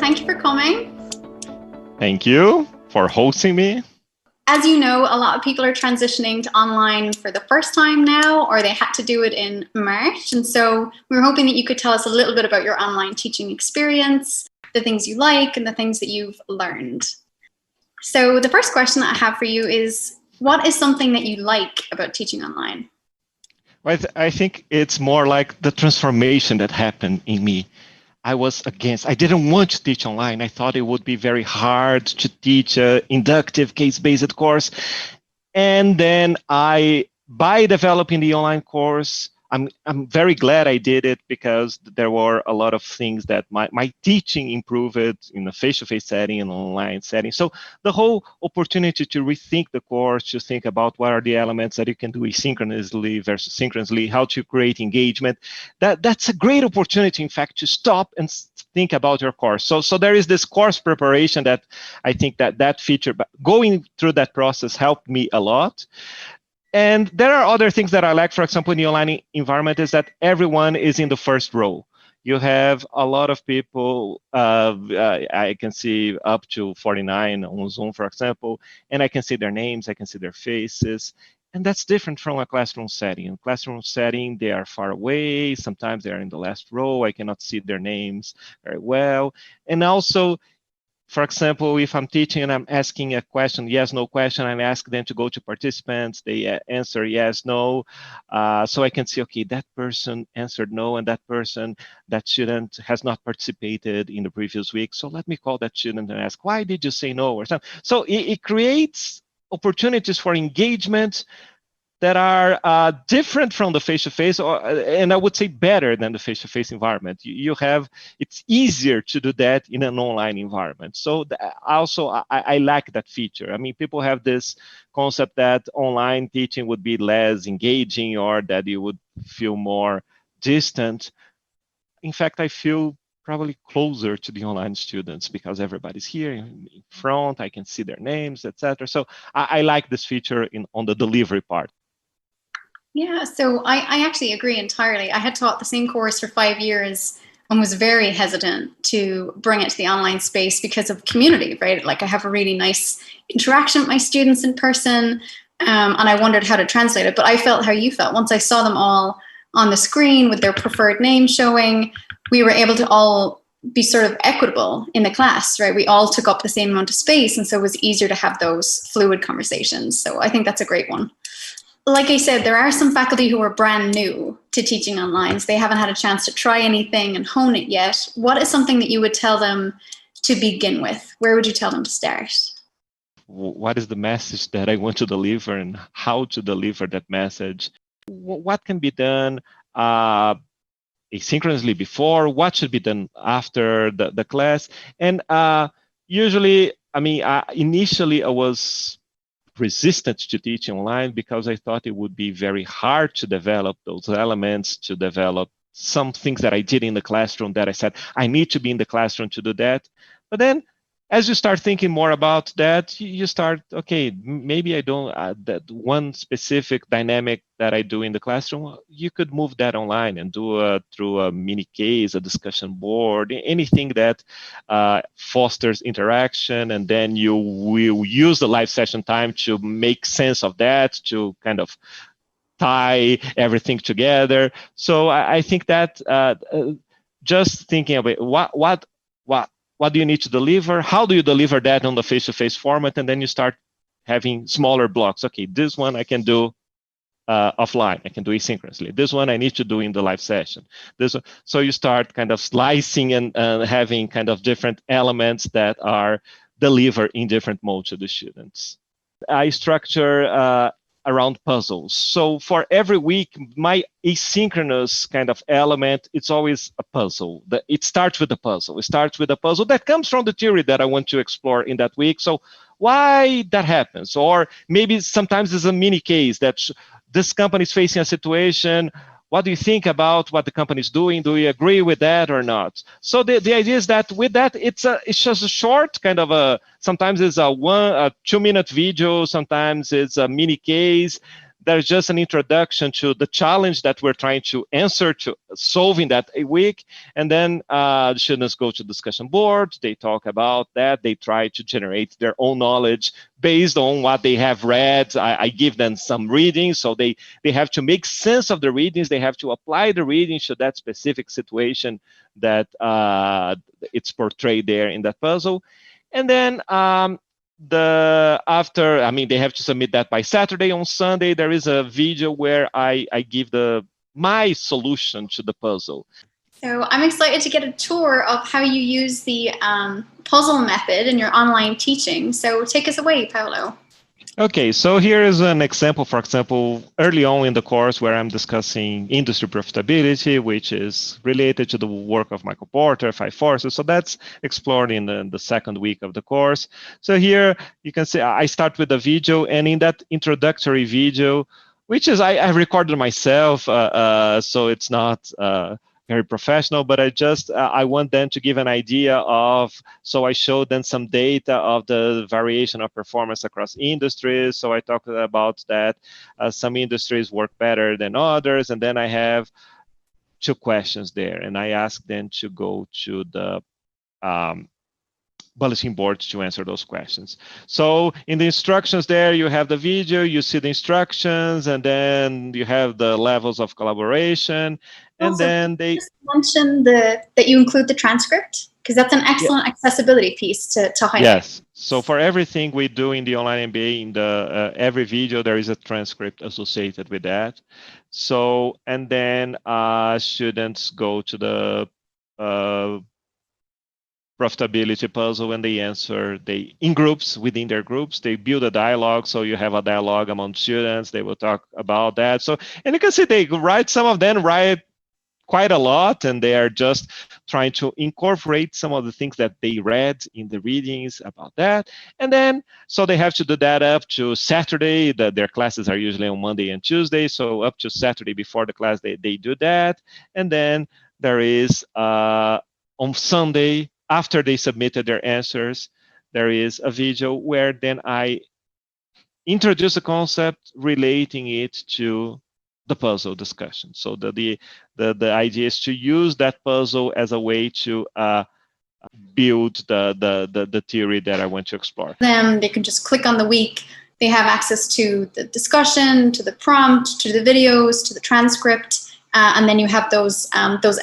thank you for coming. Thank you for hosting me. As you know, a lot of people are transitioning to online for the first time now, or they had to do it in March. And so we were hoping that you could tell us a little bit about your online teaching experience, the things you like and the things that you've learned. So the first question that I have for you is, what is something that you like about teaching online? Well, I think it's more like the transformation that happened in me. I didn't want to teach online. I thought it would be very hard to teach an inductive case-based course. And then by developing the online course, I'm very glad I did it, because there were a lot of things that my teaching improved in a face-to-face setting and online setting. So the whole opportunity to rethink the course, to think about what are the elements that you can do asynchronously versus synchronously, how to create engagement, that's a great opportunity, in fact, to stop and think about your course. So there is this course preparation that I think that feature, going through that process helped me a lot. And there are other things that I like, for example, in the online environment, is that everyone is in the first row. You have a lot of people, I can see up to 49 on Zoom, for example, and I can see their names, I can see their faces. And that's different from a classroom setting. In a classroom setting, they are far away. Sometimes they are in the last row. I cannot see their names very well. And also, for example, if I'm teaching and I'm asking a question, yes, no question, I ask them to go to participants. They answer yes, no. So I can see, okay, that person answered no, and that student has not participated in the previous week. So let me call that student and ask, why did you say no? Or something. So it creates opportunities for engagement that are different from the face-to-face, and I would say better than the face-to-face environment. It's easier to do that in an online environment. So also, I like that feature. I mean, people have this concept that online teaching would be less engaging, or that you would feel more distant. In fact, I feel probably closer to the online students, because everybody's here in front, I can see their names, etc. So I like this feature on the delivery part. Yeah, so I actually agree entirely. I had taught the same course for 5 years and was very hesitant to bring it to the online space because of community, right? Like, I have a really nice interaction with my students in person, and I wondered how to translate it. But I felt how you felt. Once I saw them all on the screen with their preferred name showing, we were able to all be sort of equitable in the class, right? We all took up the same amount of space, and so it was easier to have those fluid conversations. So I think that's a great one. Like I said, there are some faculty who are brand new to teaching online. So they haven't had a chance to try anything and hone it yet. What is something that you would tell them to begin with? Where would you tell them to start? What is the message that I want to deliver, and how to deliver that message? What can be done asynchronously before? What should be done after the class? And usually, I mean, initially I was resistant to teaching online, because I thought it would be very hard to develop those elements, to develop some things that I did in the classroom that I said, I need to be in the classroom to do that. But then, as you start thinking more about that, you start, okay, maybe I don't, that one specific dynamic that I do in the classroom, you could move that online and do through a mini case, a discussion board, anything that fosters interaction. And then you will use the live session time to make sense of that, to kind of tie everything together. So I think that just thinking about what do you need to deliver? How do you deliver that on the face-to-face format? And then you start having smaller blocks. Okay, this one I can do offline. I can do asynchronously. This one I need to do in the live session. So you start kind of slicing and having kind of different elements that are delivered in different modes to the students. I structure around puzzles. So for every week, my asynchronous kind of element, it's always a puzzle. It starts with a puzzle. It starts with a puzzle that comes from the theory that I want to explore in that week. So why that happens? Or maybe sometimes it's a mini case that this company is facing a situation. What do you think about what the company is doing? Do you agree with that or not? So the idea is that with that, it's just a short kind of sometimes it's a 2-minute video, sometimes it's a mini case there's just an introduction to the challenge that we're trying to answer to solving that a week. And then the students go to discussion board, they talk about that, they try to generate their own knowledge based on what they have read. I give them some readings, so they have to make sense of the readings, they have to apply the readings to that specific situation that it's portrayed there in that puzzle. And then they have to submit that by Saturday. On Sunday, there is a video where I give my solution to the puzzle. So I'm excited to get a tour of how you use the puzzle method in your online teaching. So take us away, Paulo. Okay, so here is an example, for example, early on in the course where I'm discussing industry profitability, which is related to the work of Michael Porter, 5 Forces. So that's explored in the second week of the course. So here you can see I start with a video, and in that introductory video, which is I recorded myself, so it's not very professional, but I want them to give an idea of, so I showed them some data of the variation of performance across industries. So I talked about that some industries work better than others. And then I have 2 questions there, and I ask them to go to the bulletin board to answer those questions. So in the instructions there, you have the video, you see the instructions, and then you have the levels of collaboration. And also, then they just mention that you include the transcript, because that's an excellent accessibility piece to highlight. Yes. So for everything we do in the online MBA, in the every video, there is a transcript associated with that. So, and then students go to the profitability puzzle, and they answer in groups, within their groups, they build a dialogue. So you have a dialogue among students, they will talk about that. So, and you can see some of them write quite a lot, and they are just trying to incorporate some of the things that they read in the readings about that. And then, so they have to do that up to Saturday. Their classes are usually on Monday and Tuesday. So up to Saturday before the class, they do that. And then there is on Sunday, after they submitted their answers, there is a video where then I introduce a concept relating it to the puzzle discussion. So the idea is to use that puzzle as a way to build the theory that I want to explore. Them, they can just click on the week. They have access to the discussion, to the prompt, to the videos, to the transcript, and then you have those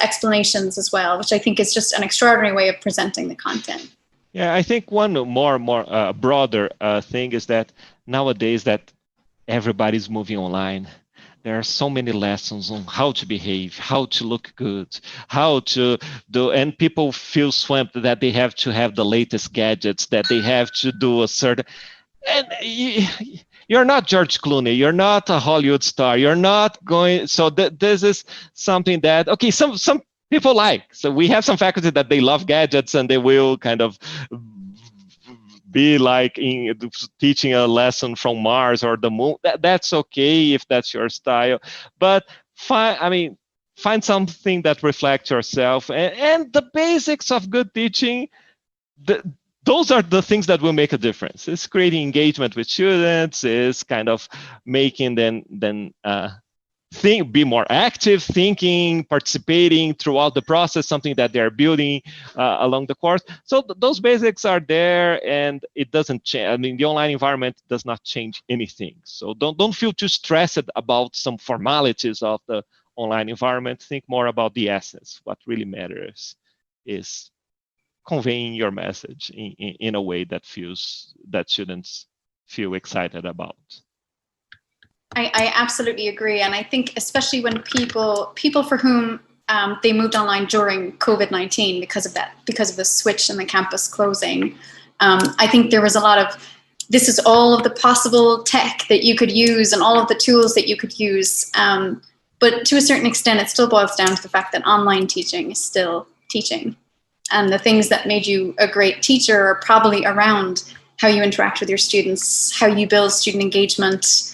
explanations as well, which I think is just an extraordinary way of presenting the content. Yeah, I think one more broader thing is that nowadays that everybody's moving online. There are so many lessons on how to behave, how to look good, how to do, and people feel swamped that they have to have the latest gadgets, that they have to do a certain, and you're not George Clooney, you're not a Hollywood star, you're not going, so this is something that, okay, some people like, so we have some faculty that they love gadgets and they will kind of be like in teaching a lesson from Mars or the moon. That's okay if that's your style, but find something that reflects yourself, and the basics of good teaching. Those are the things that will make a difference. It's creating engagement with students, is kind of making them be more active, thinking, participating throughout the process, something that they're building along the course. So those basics are there, and it doesn't change. I mean, the online environment does not change anything. So don't feel too stressed about some formalities of the online environment. Think more about the essence. What really matters is conveying your message in a way that students feel excited about. I absolutely agree, and I think especially when people for whom they moved online during COVID-19 because of the switch and the campus closing, I think there was a lot of, this is all of the possible tech that you could use and all of the tools that you could use, but to a certain extent it still boils down to the fact that online teaching is still teaching, and the things that made you a great teacher are probably around how you interact with your students, how you build student engagement,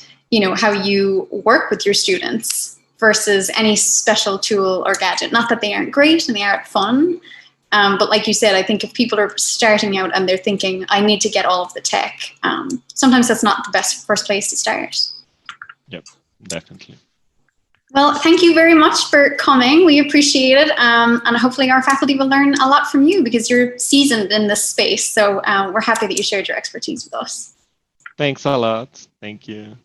how you work with your students, versus any special tool or gadget. Not that they aren't great and they aren't fun, but like you said, I think if people are starting out and they're thinking, I need to get all of the tech, sometimes that's not the best first place to start. Yep, definitely. Well, thank you very much for coming. We appreciate it. And hopefully our faculty will learn a lot from you because you're seasoned in this space. So we're happy that you shared your expertise with us. Thanks a lot. Thank you.